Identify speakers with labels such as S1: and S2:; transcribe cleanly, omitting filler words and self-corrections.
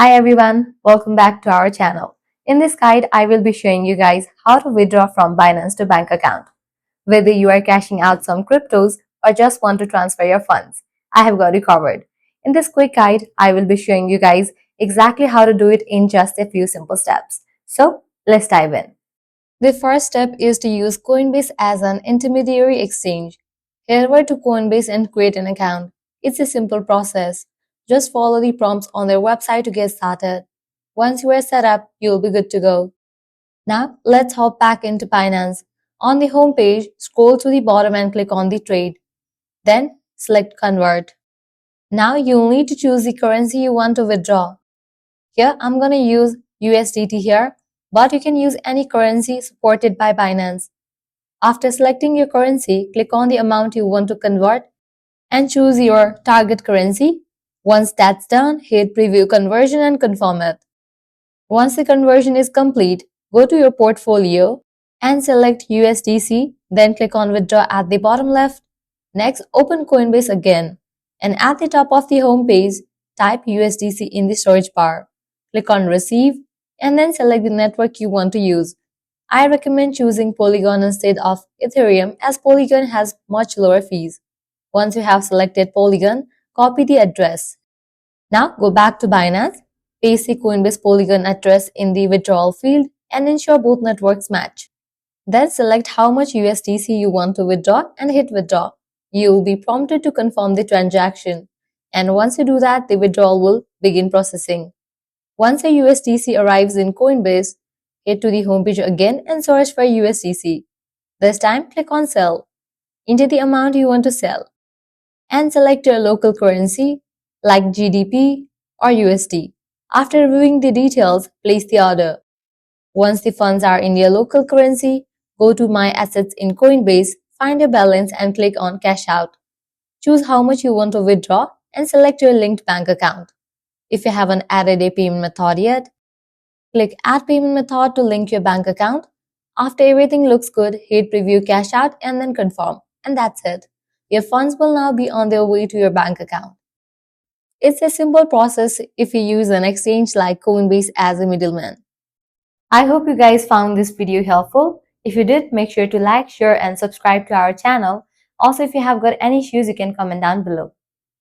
S1: Hi everyone, welcome back to our channel. In this guide, I will be showing you guys how to withdraw from Binance to bank account. Whether you are cashing out some cryptos or just want to transfer your funds, I have got you covered. In this quick guide, I will be showing you guys exactly how to do it in just a few simple steps. So let's dive in. The first step is to use Coinbase as an intermediary exchange. Head over to Coinbase and create an account. It's a simple process. Just follow the prompts on their website to get started. Once you are set up, you'll be good to go. Now, let's hop back into Binance. On the home page, scroll to the bottom and click on the trade. Then, select Convert. Now, you'll need to choose the currency you want to withdraw. Here, I'm going to use USDT here, but you can use any currency supported by Binance. After selecting your currency, click on the amount you want to convert and choose your target currency. Once that's done, hit Preview Conversion and confirm it. Once the conversion is complete, go to your portfolio and select USDC, then click on Withdraw at the bottom left. Next, open Coinbase again, and at the top of the home page, type USDC in the search bar. Click on Receive, and then select the network you want to use. I recommend choosing Polygon instead of Ethereum as Polygon has much lower fees. Once you have selected Polygon, copy the address. Now go back to Binance, paste the Coinbase Polygon address in the withdrawal field and ensure both networks match. Then select how much USDC you want to withdraw and hit withdraw. You will be prompted to confirm the transaction. And once you do that, the withdrawal will begin processing. Once a USDC arrives in Coinbase, head to the homepage again and search for USDC. This time, click on Sell. Enter the amount you want to sell and select your local currency like GDP or USD. After reviewing the details, place the order. Once the funds are in your local currency, go to My Assets in Coinbase, find your balance and click on Cash Out. Choose how much you want to withdraw and select your linked bank account. If you haven't added a payment method yet, click Add Payment Method to link your bank account. After everything looks good, hit Preview Cash Out and then confirm. And that's it. Your funds will now be on their way to your bank account. It's a simple process if you use an exchange like Coinbase as a middleman. I hope you guys found this video helpful. If you did, make sure to like, share and subscribe to our channel. Also, if you have got any issues, you can comment down below.